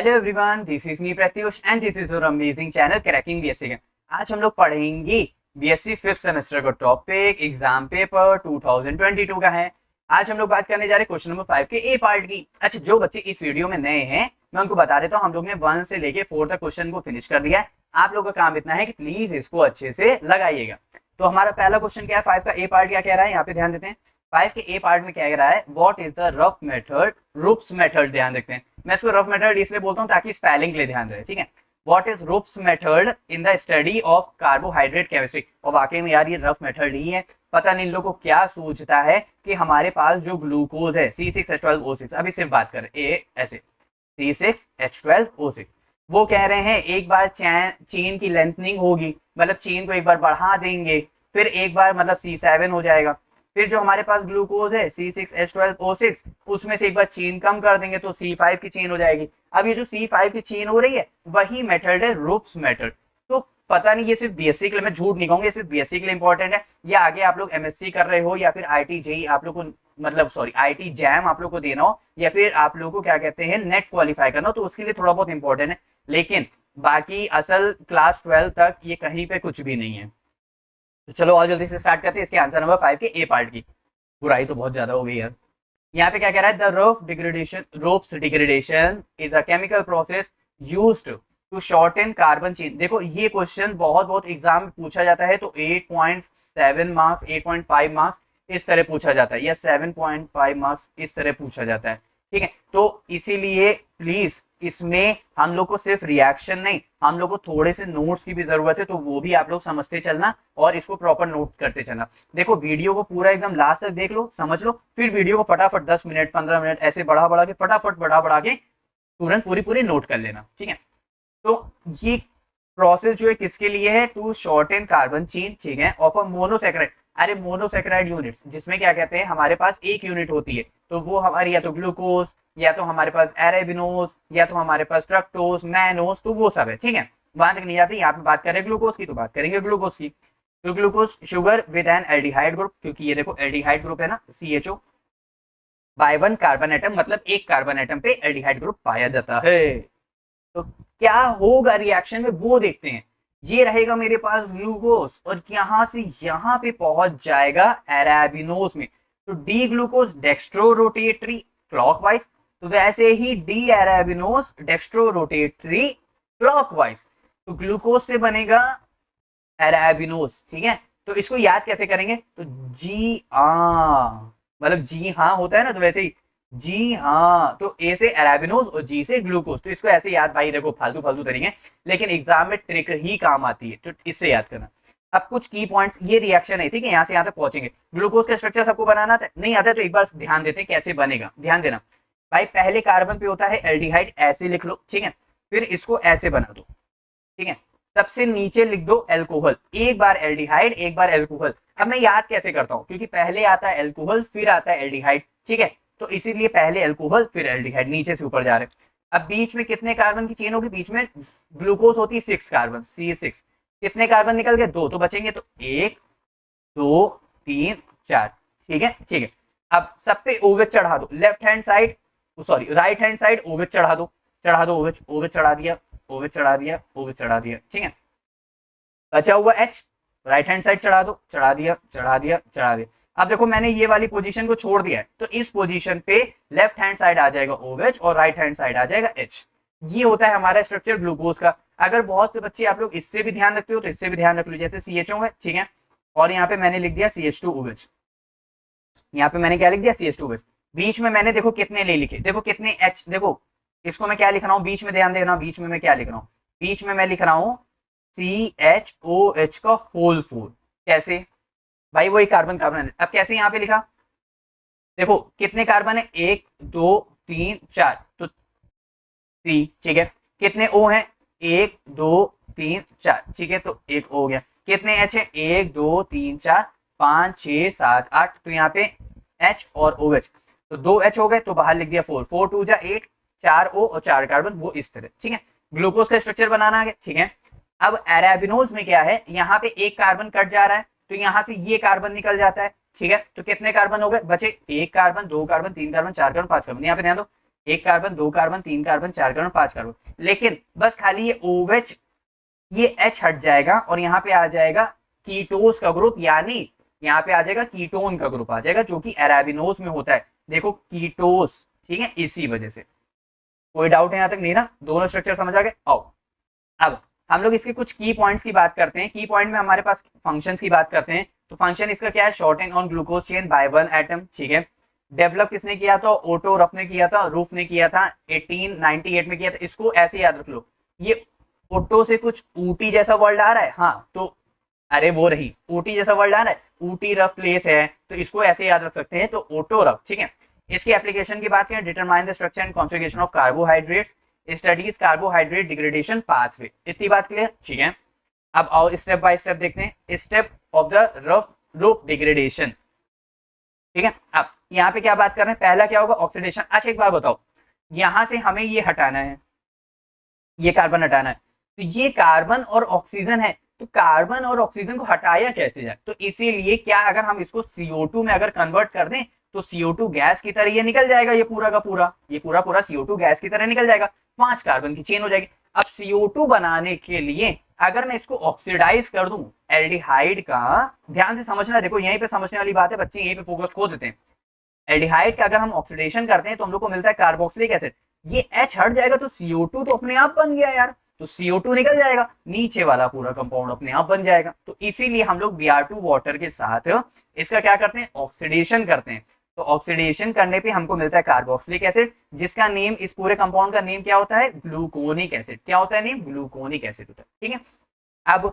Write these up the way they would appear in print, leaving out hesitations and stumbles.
Hello everyone, this is me Pratyush and this is your amazing channel cracking BSc. आज हम लोग पढ़ेंगे BSc fifth semester का topic exam paper 2022 का है। आज हम लोग बात करने जा रहे हैं क्वेश्चन नंबर 5 के ए पार्ट की। अच्छा, जो बच्चे इस वीडियो में नए हैं मैं उनको बता देता हूँ, हम लोग ने 1 से लेके 4 तक क्वेश्चन को फिनिश कर दिया है। आप लोग का काम इतना है कि प्लीज इसको अच्छे से लगाइएगा। तो हमारा पहला क्वेश्चन क्या है, 5 का ए पार्ट क्या कह रहा है, यहाँ पे ध्यान देते हैं। 5 के ए पार्ट में क्या कह रहा है, what is the Ruff method, Ruff's method. ध्यान देखते हैं, मैं इसको रफ मेथड इसलिए बोलता हूँ ताकि स्पेलिंग के लिए ध्यान रहे, ठीक है। What is Ruff's method in the study of carbohydrate chemistry. और वाकई में यार ये रफ मेथड ही है। पता नहीं इन लोगों को क्या सूझता है कि हमारे पास जो ग्लूकोज है C6H12O6, अभी सिर्फ बात करें ए ऐसे C6H12O6, वो कह रहे हैं एक बार चेन की लेंथनिंग होगी, मतलब चेन को एक बार बढ़ा देंगे, फिर एक बार मतलब C7 हो जाएगा, फिर जो हमारे पास ग्लूकोज है C6H12O6 उसमें से एक बार चेन कम कर देंगे तो C5 की चेन हो जाएगी। अब ये जो C5 की चेन हो रही है वही मेथड है रूप्स मेथड। तो पता नहीं ये सिर्फ बीएससी के लिए, मैं झूठ नहीं कहूंगा, ये सिर्फ बीएससी के लिए इंपॉर्टेंट है या आगे आप लोग एमएससी कर रहे हो या फिर आईटी जेई आप लोग को मतलब सॉरी आईटी जैम आप लोग को देना हो या फिर आप लोग को क्या कहते हैं नेट क्वालिफाई करना हो, तो उसके लिए थोड़ा बहुत इंपॉर्टेंट है। लेकिन बाकी असल क्लास 12 तक ये कहीं पे कुछ भी नहीं है। तो चलो और जल्दी से स्टार्ट करते हैं इसके आंसर नंबर 5 के ए पार्ट की। बुराई तो बहुत ज्यादा हो गई यार। यहाँ पे क्या कह रहा है, the Ruff's degradation is a chemical process used to shorten carbon chain. देखो ये क्वेश्चन बहुत बहुत एग्जाम में पूछा जाता है, तो 8.7 मार्क्स 8.5 मार्क्स इस तरह पूछा जाता है या 7.5 मार्क्स इस तरह पूछा जाता है, ठीक है। तो इसीलिए प्लीज इसमें हम लोग को सिर्फ रिएक्शन नहीं, हम लोग को थोड़े से नोट्स की भी जरूरत है, तो वो भी आप लोग समझते चलना और इसको प्रॉपर नोट करते चलना। देखो वीडियो को पूरा एकदम लास्ट तक देख लो, समझ लो, फिर वीडियो को फटाफट 10 मिनट 15 मिनट ऐसे बढ़ा बढ़ा के फटाफट बढ़ा के तुरंत पूरी पूरी नोट कर लेना, ठीक है। तो ये प्रोसेस जो है किसके लिए है, टू शॉर्टन कार्बन चेन, ठीक है, ऑफ अ मोनोसैकेराइड। अरे मोनोसैकेराइड यूनिट्स जिसमें क्या कहते हैं हमारे पास एक यूनिट होती है, तो वो हमारी या तो ग्लूकोज या तो हमारे पास एरेबिनोज या तो हमारे पास फ्रक्टोज मैनोज, तो वो सब है, ठीक है। वहां तक नहीं जाती, यहाँ पे बात करें ग्लूकोज की तो बात करेंगे ग्लूकोज की। तो glucose sugar with N aldehyde group, क्योंकि ये देखो एल्डिहाइड ग्रुप है ना CHO, बाय 1 कार्बन एटम, मतलब एक कार्बन एटम पे एल्डिहाइड ग्रुप पाया जाता है। तो क्या होगा रिएक्शन में वो देखते हैं। ये रहेगा मेरे पास ग्लूकोज और यहां से यहां पे पहुंच जाएगा एराबिनोज में, तो D glucose dextro rotatory clockwise, तो वैसे ही D arabinose dextro rotatory clockwise, तो ग्लूकोज से बनेगा एराबिनोज, ठीक है। तो इसको याद कैसे करेंगे, तो जी हाँ, मतलब जी हाँ होता है ना, तो वैसे ही जी हाँ, तो ए से एराबिनोज और जी से ग्लूकोज, तो इसको ऐसे याद, भाई देखो फालतू फालतू तरीके, लेकिन एग्जाम में ट्रिक ही काम आती है, तो इससे याद करना। अब कुछ की पॉइंट्स, ये रिएक्शन है, ठीक है, यहाँ से यहाँ तक पहुंचेंगे। ग्लूकोज का स्ट्रक्चर सबको बनाना नहीं आता है, तो एक बार ध्यान देते हैं कैसे बनेगा, ध्यान देना भाई। पहले कार्बन पे होता है एल्डिहाइड, ऐसे लिख लो, ठीक है, फिर इसको ऐसे बना दो, ठीक है। सबसे नीचे लिख दो एल्कोहल, एक बार एल्डिहाइड एक बार एल्कोहल। अब मैं याद कैसे करता हूं, क्योंकि पहले आता है एल्कोहल फिर आता है एल्डिहाइड, ठीक है, तो इसीलिए पहले एल्कोहल फिर एल्डिहाइड, नीचे से ऊपर जा रहे हैं। अब बीच में कितने कार्बन की चेन होगी, बीच में ग्लूकोज होती है 6 कार्बन C6, कितने कार्बन निकल गए, 2 तो बचेंगे, तो 1 2 3 4, ठीक है ठीक है। अब सब पे ओवेच चढ़ा दो, left hand side sorry right hand side ओवेच चढ़ा दो ओवेच, ओवेच चढ़ा दिया, ओवेच चढ़ा दिया, ओवेच चढ़ा दिया, ठीक है। बचा हुआ H राइट हैंड साइड चढ़ा दो, चढ़ा दिया चढ़ा दिया चढ़ा दिया। अब देखो मैंने ये वाली पोजीशन को छोड़ दिया है, तो इस पोजीशन पे लेफ्ट हैंड साइड आ जाएगा OH और राइट हैंड साइड आ जाएगा H। ये होता है हमारा स्ट्रक्चर ग्लूकोज का। अगर बहुत से बच्चे आप लोग इससे भी ध्यान रखते हो तो इससे भी ध्यान रख लो, जैसे CHO है, ठीक है, और यहाँ पे मैंने लिख दिया CH2OH, यहाँ पे मैंने क्या लिख दिया CH2OH। बीच में मैंने देखो कितने ले लिखे, देखो कितने H, देखो इसको मैं क्या लिख रहा हूँ, बीच में ध्यान देना, बीच में मैं क्या लिख रहा हूँ, बीच में मैं लिख रहा हूँ CHOH का होल 4। कैसे भाई, वो एक कार्बन कार्बन है। अब कैसे यहाँ पे लिखा, देखो कितने कार्बन है, 1 2 3 4, तो 3, ठीक है। कितने O हैं, 1 2 3 4, ठीक है, तो एक O हो गया। कितने H है, 1 2 3 4 5 6 7 8, तो यहाँ पे H और OH, तो 2 H हो गए, तो बाहर लिख दिया 4, 4 2 जा 8, 4 O और 4 कार्बन, वो इस तरह, ठीक है। ग्लूकोज का स्ट्रक्चर बनाना है, ठीक है। अब एराबिनोज में क्या है, यहाँ पे एक कार्बन कट जा रहा है, तो यहाँ से ये कार्बन निकल जाता है, ठीक है। तो कितने कार्बन हो गए, बचे 1 carbon 2 carbon 3 carbon 4 carbon 5 carbon. यहाँ पे ध्यान दो, एक कार्बन, दो कार्बन, तीन कार्बन, चार कार्बन, पांच कार्बन, लेकिन बस खाली ये OH, ये H हट जाएगा और यहाँ पे आ जाएगा कीटोस का ग्रुप, यानी यहाँ पे आ जाएगा कीटोन का ग्रुप आ जाएगा, जो कि अरेबिनोस में होता है। देखो कीटोस, ठीक है, इसी वजह से। कोई डाउट है यहाँ तक? नहीं ना? दोनों स्ट्रक्चर समझ आ गए? आओ अब हम लोग इसके कुछ की पॉइंट्स की बात करते हैं। की पॉइंट में हमारे पास फंक्शंस की बात करते हैं। तो फंक्शन इसका क्या है? Shorten on glucose chain by one atom, ठीक है। डेवलप किसने किया था? ओटो रफ ने किया था, रूफ ने किया था, 1898 में किया था। इसको ऐसे याद रख लो, ये ओटो से कुछ ऊटी जैसा वर्ड आ रहा है, हाँ तो अरे वो रही ऊटी जैसा वर्ड आ रहा है, ऊटी रफ प्लेस है, तो इसको ऐसे याद रख सकते हैं, तो ओटो रफ, ठीक है। इसकी एप्लीकेशन की बात करें, determine the structure and configuration of carbohydrates, studies carbohydrate degradation pathway. इतनी बात क्लियर? ठीक है। अब आओ स्टेप बाय स्टेप देखते हैं, step of the roof degradation, ठीक है। अब यहाँ पे क्या बात कर रहे हैं? पहला क्या होगा? ऑक्सीडेशन। अच्छा एक बात बताओ, यहां से हमें ये हटाना है, ये कार्बन हटाना है, तो ये कार्बन और ऑक्सीजन है, तो कार्बन और ऑक्सीजन को हटाया कैसे जाए? तो इसीलिए क्या, अगर हम इसको CO2 में अगर कन्वर्ट कर दें तो CO2 गैस की तरह ये निकल जाएगा, ये पूरा का पूरा, ये पूरा पूरा CO2 गैस की तरह निकल जाएगा, 5 कार्बन की चेन हो जाएगी। अब CO2 बनाने के लिए अगर मैं इसको ऑक्सीडाइज कर दूं एल्डिहाइड का, ध्यान से समझना, देखो यहीं पे समझने वाली बात है, बच्चे यहीं पे फोकस खो देते हैं। एल्डिहाइड का अगर हम ऑक्सीडेशन करते हैं तो हम लोग को मिलता है कार्बोक्सिलिक एसिड, ये H हट जाएगा तो CO2 तो अपने आप बन गया यार, तो CO2 निकल जाएगा, नीचे वाला पूरा कंपाउंड अपने आप बन जाएगा। तो इसीलिए हम लोग Br2 वाटर के साथ इसका क्या करते हैं? ऑक्सीडेशन करते हैं। तो ऑक्सीडेशन करने पे हमको मिलता है कार्बोक्सिलिक एसिड, जिसका नेम, इस पूरे कंपाउंड का नेम क्या होता है? Gluconic acid. क्या होता है नेम? ग्लूकोनिक एसिड होता है, ठीक है। अब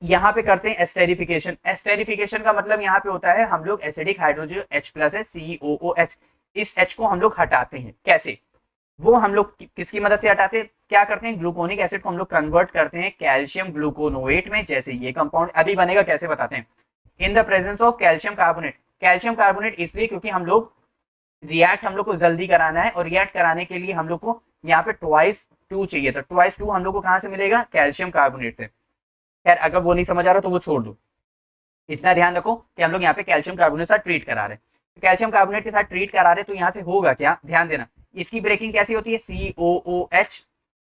यहाँ पे करते हैं एस्टेरिफिकेशन। एस्टेरिफिकेशन का मतलब यहाँ पे होता है, हम लोग एसिडिक हाइड्रोजन H प्लस है COOH, इस H को हम लोग हटाते हैं। कैसे? वो हम लोग किसकी मदद से हटाते हैं? क्या करते हैं? ग्लूकोनिक एसिड को हम लोग कन्वर्ट करते हैं कैल्शियम ग्लूकोनोएट में, जैसे ये कंपाउंड अभी बनेगा, कैसे बताते हैं? In the presence of calcium carbonate. Calcium carbonate इसलिए क्योंकि हम लोग रिएक्ट, हम लोग को जल्दी कराना है, और रिएक्ट कराने के लिए हम लोग को यहाँ पे ट्वाइस टू चाहिए, तो ट्वाइस टू हम लोग को कहाँ से मिलेगा? कैल्शियम कार्बोनेट से। खैर अगर वो नहीं समझ आ रहा तो वो छोड़ दो, इतना ध्यान रखो कि हम लोग यहाँ पे कैल्शियम कार्बोनेट के साथ ट्रीट करा रहे हैं। कैल्शियम कार्बोनेट के साथ ट्रीट करा रहे, तो यहाँ से होगा क्या? ध्यान देना, इसकी ब्रेकिंग कैसी होती है? COOH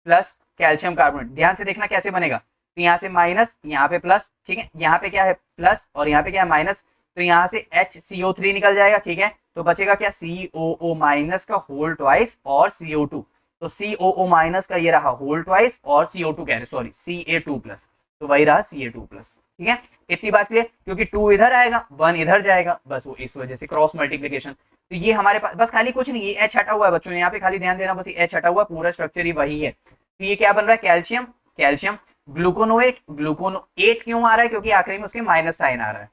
plus calcium carbonate. ध्यान से देखना कैसे बनेगा, तो यहाँ से माइनस, यहाँ पे प्लस, ठीक है, यहाँ पे क्या है? प्लस, और यहाँ पे क्या है? माइनस, तो यहाँ से HCO3 निकल जाएगा, ठीक है, तो बचेगा क्या? COO माइनस का होल ट्वाइस और CO2, तो COO माइनस का ये रहा होल ट्वाइस, और CO2 कह रहे, सॉरी CA2 प्लस, तो वही रहा CA2 प्लस, ठीक है। इतनी बात क्लियर? क्योंकि 2 इधर आएगा, 1 इधर जाएगा, बस वो इस वजह से क्रॉस मल्टीप्लीकेशन। तो ये हमारे पास बस खाली कुछ नहीं, ये H हटा हुआ है बच्चों, यहाँ पे खाली ध्यान देना, बस ये H हटा हुआ, पूरा स्ट्रक्चर ही वही है। तो ये क्या बन रहा है? कैल्शियम, कैल्शियम ग्लूकोनोएट, ग्लूकोनोएट क्यों आ रहा है? क्योंकि आखिरी में उसके माइनस साइन आ रहा है।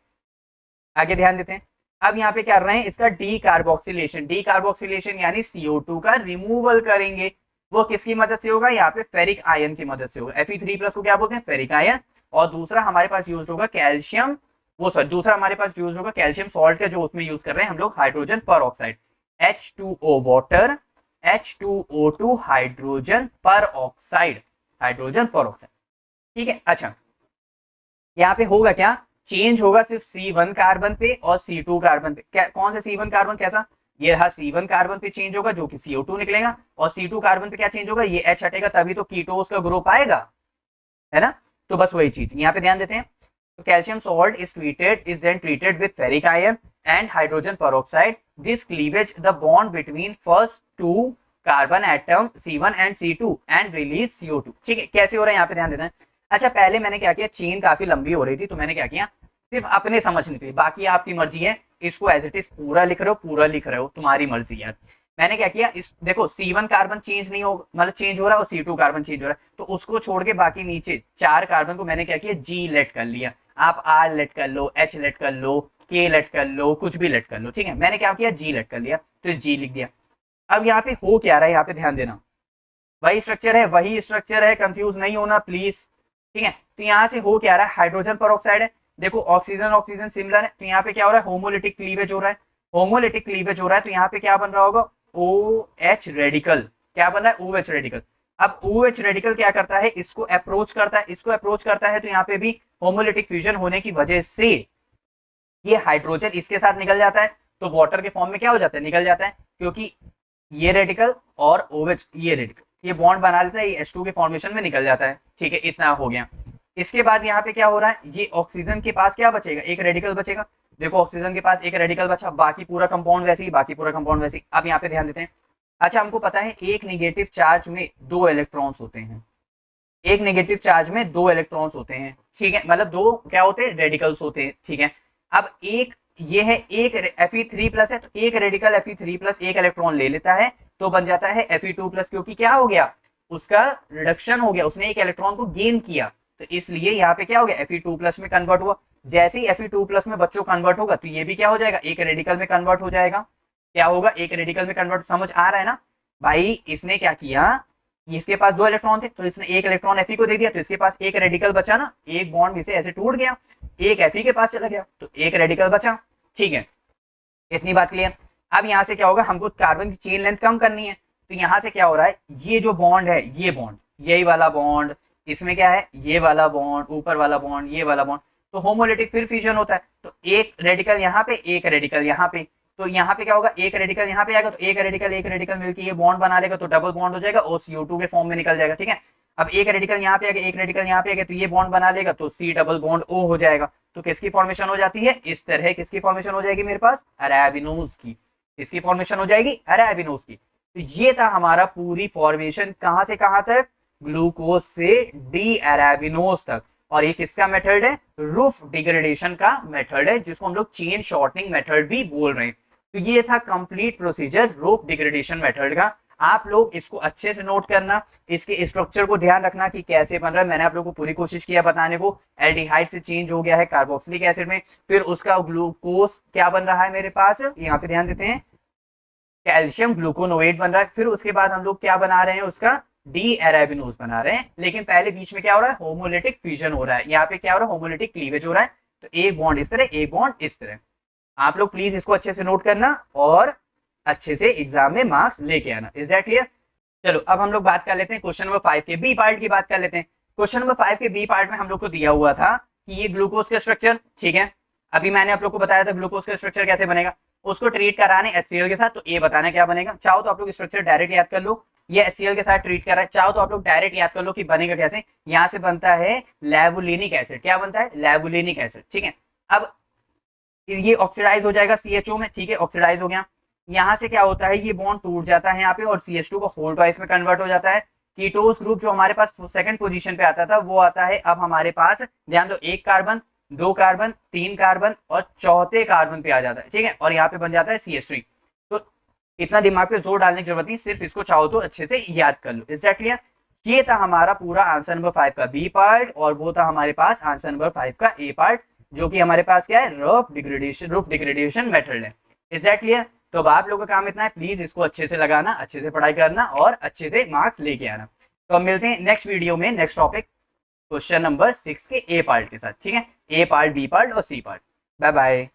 आगे ध्यान देते हैं। अब यहाँ पे क्या कर रहे हैं? इसका डीकार्बोक्सिलेशन। डीकार्बोक्सिलेशन यानी CO2 का रिमूवल करेंगे। वो किसकी मदद से होगा? यहाँ पे फेरिक आयन की मदद से होगा। Fe3+ को क्या बोलते हैं? Ferric ion. और दूसरा हमारे पास यूज होगा कैल्शियम, वो सॉरी, दूसरा हमारे पास यूज होगा कैल्शियम सॉल्ट का, जो उसमें यूज कर रहे हैं हम लोग हाइड्रोजन पर oxide, H2O water, H2O2 hydrogen पर ऑक्साइड, हाइड्रोजन पर ऑक्साइड, ठीक है। अच्छा यहाँ पे होगा क्या? चेंज होगा सिर्फ C1 कार्बन पे और C2 कार्बन पे। क्या, कौन सा C1 कार्बन? कैसा? ये रहा C1 कार्बन पे चेंज होगा, जो कि CO2 निकलेगा, और C2 कार्बन पे क्या चेंज होगा? ये H हटेगा, तभी तो कीटोस का ग्रुप आएगा, है ना। तो बस वही चीज यहाँ पे ध्यान देते हैं। तो calcium salt is then treated with ferric ion and hydrogen peroxide. This cleavage the bond between first two carbon atom C1 and C2 and release CO2, ठीक है। कैसे हो रहा है यहाँ पे ध्यान देते हैं। अच्छा पहले मैंने क्या किया, चेन काफी लंबी हो रही थी, तो मैंने क्या किया, सिर्फ अपने समझने के लिए, बाकी आपकी मर्जी है, इसको एज इट इज पूरा लिख रहे हो, पूरा लिख रहे हो, तुम्हारी मर्जी है। मैंने क्या किया, इस देखो C1 कार्बन चेंज नहीं हो, मतलब चेंज हो रहा है, और C2 कार्बन चेंज हो रहा है, तो उसको छोड़ के बाकी नीचे 4 कार्बन को मैंने क्या किया, G लेट कर लिया। आप R लेट कर लो, H लेट कर लो, K लेट कर लो, कुछ भी लेट कर लो, ठीक है। मैंने क्या किया, G लेट कर लिया, तो G लिख दिया। अब यहाँ पे हो क्या रहा है, यहाँ पे ध्यान देना, वही स्ट्रक्चर है, वही स्ट्रक्चर है, कंफ्यूज नहीं होना प्लीज, ठीक है। तो यहाँ से हो क्या रहा है, हाइड्रोजन पर ऑक्साइड है, देखो ऑक्सीजन ऑक्सीजन सिमिलर है, तो यहाँ पे क्या हो रहा है, होमोलिटिक क्लीवेज हो रहा है, होमोलिटिक क्लीवेज हो रहा है, तो यहाँ पे क्या बन रहा होगा, OH रेडिकल। क्या बन रहा है, OH रेडिकल। अब OH रेडिकल क्या करता है, इसको अप्रोच करता है, इसको अप्रोच करता है, तो यहाँ पे भी होमोलिटिक फ्यूजन होने की वजह से ये हाइड्रोजन इसके साथ निकल जाता है, तो वाटर के फॉर्म में क्या हो जाता है, निकल जाता है, क्योंकि ये रेडिकल और OH ये रेडिकल, ये बॉन्ड बना लेता है, ये H2 के फॉर्मेशन में निकल जाता है। ठीक है, इतना हो गया। इसके बाद यहाँ पे क्या हो रहा है, ये ऑक्सीजन के पास क्या बचेगा, एक रेडिकल बचेगा। देखो ऑक्सीजन के पास एक रेडिकल बचा, बाकी पूरा कंपाउंड वैसे ही, बाकी पूरा कंपाउंड वैसे ही। अब यहाँ पे ध्यान देते हैं। अच्छा, हमको पता है एक नेगेटिव चार्ज में 2 इलेक्ट्रॉन्स होते हैं, एक नेगेटिव चार्ज में 2 इलेक्ट्रॉन्स होते हैं। ठीक है, मतलब 2 क्या होते हैं, रेडिकल्स होते हैं। ठीक है, अब एक ये है, एक Fe3+ है, तो एक रेडिकल Fe3+ एक इलेक्ट्रॉन ले लेता है, तो बन जाता है Fe2+, क्योंकि क्या हो गया, उसका रिडक्शन हो गया, उसने एक इलेक्ट्रॉन को गेन किया, तो इसलिए यहाँ पे क्या हो गया, Fe2+ में कन्वर्ट हुआ। जैसे ही Fe2+ में बच्चों कन्वर्ट होगा, तो ये भी क्या हो जाएगा, एक रेडिकल में कन्वर्ट हो जाएगा। क्या होगा, एक रेडिकल में कन्वर्ट। समझ आ रहा है ना भाई, इसने क्या किया, इसके पास 2 इलेक्ट्रॉन थे, तो इसने एक इलेक्ट्रॉन Fe को दे दिया, तो इसके पास एक रेडिकल बचा ना, एक बॉन्ड इसे ऐसे टूट गया, एक Fe के पास चला गया, तो एक रेडिकल बचा। ठीक है, इतनी बात क्लियर। अब यहाँ से क्या होगा, हमको कार्बन की चेन लेंथ कम करनी है, तो यहाँ से क्या हो रहा है, ये जो बॉन्ड है, ये बॉन्ड, यही वाला बॉन्ड, इसमें क्या है, ये वाला बॉन्ड, ऊपर वाला बॉन्ड, ये वाला बॉन्ड, तो होमोलिटिक फिर फ्यूजन होता है, तो एक रेडिकल यहाँ पे, एक रेडिकल यहाँ पे, तो यहाँ पे क्या होगा, एक रेडिकल यहाँ पे आएगा, तो एक रेडिकल मिलकर ये बॉन्ड बना लेगा, तो डबल बॉन्ड हो जाएगा और CO2 के फॉर्म में निकल जाएगा। ठीक है, अब एक रेडिकल यहाँ पे आ गया, एक रेडिकल यहाँ पे आ गया, तो ये बॉन्ड बना लेगा, तो C डबल बॉन्ड O हो जाएगा। तो किसकी फॉर्मेशन हो जाती है, इस तरह किसकी फॉर्मेशन हो जाएगी मेरे पास, अरेबिनोज की। इसकी फॉर्मेशन हो जाएगी अरेबिनोज की। तो ये था हमारा पूरी फॉर्मेशन, कहां से कहां तक, ग्लूकोज से डी अरेबिनोज तक। और ये किसका मेथड है, रूफ डिग्रेडेशन का मेथड है, जिसको हम लोग चेन शॉर्टनिंग मेथड भी बोल रहे हैं। तो ये था complete procedure roof degradation method का। आप लोग इसको अच्छे से नोट करना, इसके स्ट्रक्चर को ध्यान रखना कि कैसे बन रहा है। मैंने आप लोगों को पूरी कोशिश किया बताने को, एल्डिहाइड से चेंज हो गया है कार्बोक्सिलिक एसिड में, फिर उसका ग्लूकोज क्या बन रहा है मेरे पास, यहाँ पे ध्यान देते हैं, कैल्शियम ग्लूकोनोएट बन रहा है। फिर उसके बाद हम लोग क्या बना रहे हैं, उसका डी अरेबिनोज बना रहे हैं। लेकिन पहले बीच में क्या हो रहा है, होमोलिटिक फ्यूजन हो रहा है, यहाँ पे क्या हो रहा है, होमोलिटिक क्लीवेज हो रहा है। तो एक बॉन्ड इस तरह, एक बॉन्ड इस तरह। आप लोग प्लीज इसको अच्छे से नोट करना और अच्छे से एग्जाम में मार्क्स लेके आना। Is that clear? चलो अब हम लोग बात कर लेते हैं क्वेश्चन नंबर 5 के बी पार्ट की बात कर लेते हैं। क्वेश्चन नंबर 5 के बी पार्ट में हम लोग को दिया हुआ था कि ये ग्लूकोज का स्ट्रक्चर, ठीक है, अभी मैंने आप लोग को बताया था ग्लूकोज का स्ट्रक्चर कैसे बनेगा, उसको ट्रीट कराने HCl के साथ, तो ए बताना क्या बनेगा। चाहो तो आप लोग स्ट्रक्चर डायरेक्ट याद कर लो, ये HCl के साथ ट्रीट कर रहा है, चाहो तो आप लोग डायरेक्ट याद कर लो कि बनेगा कैसे। यहाँ से बनता है लैबुलिनिक एसिड, क्या बनता है, लैबुलिनिक एसिड। ठीक है, अब ये ऑक्सीडाइज हो जाएगा CHO में, ठीक है, ऑक्सीडाइज हो गया। यहाँ से क्या होता है, ये बॉन्ड टूट जाता है यहाँ पे और CH2 को होल ट्वाइस में कन्वर्ट हो जाता है। कीटोस ग्रुप जो हमारे पास सेकंड पोजीशन पे आता था, वो आता है अब हमारे पास, ध्यान दो, 1 कार्बन, 2 कार्बन, 3 कार्बन और चौथे कार्बन पे आ जाता है। ठीक है, और यहाँ पे बन जाता है CH3। तो इतना दिमाग पे जोर डालने की जरूरत नहीं, सिर्फ इसको चाहो तो अच्छे से याद कर लो। Is that clear? ये था हमारा पूरा आंसर नंबर 5 का बी पार्ट, और वो था हमारे पास आंसर नंबर 5 का ए पार्ट, जो कि हमारे पास क्या है, रूफ डिग्रेडेशन मेथड है। Is that clear? तो अब आप लोगों का काम इतना है, प्लीज इसको अच्छे से लगाना, अच्छे से पढ़ाई करना और अच्छे से मार्क्स लेके आना। तो हम मिलते हैं नेक्स्ट वीडियो में, नेक्स्ट टॉपिक क्वेश्चन नंबर 6 के ए पार्ट के साथ। ठीक है, ए पार्ट, बी पार्ट और सी पार्ट। Bye bye.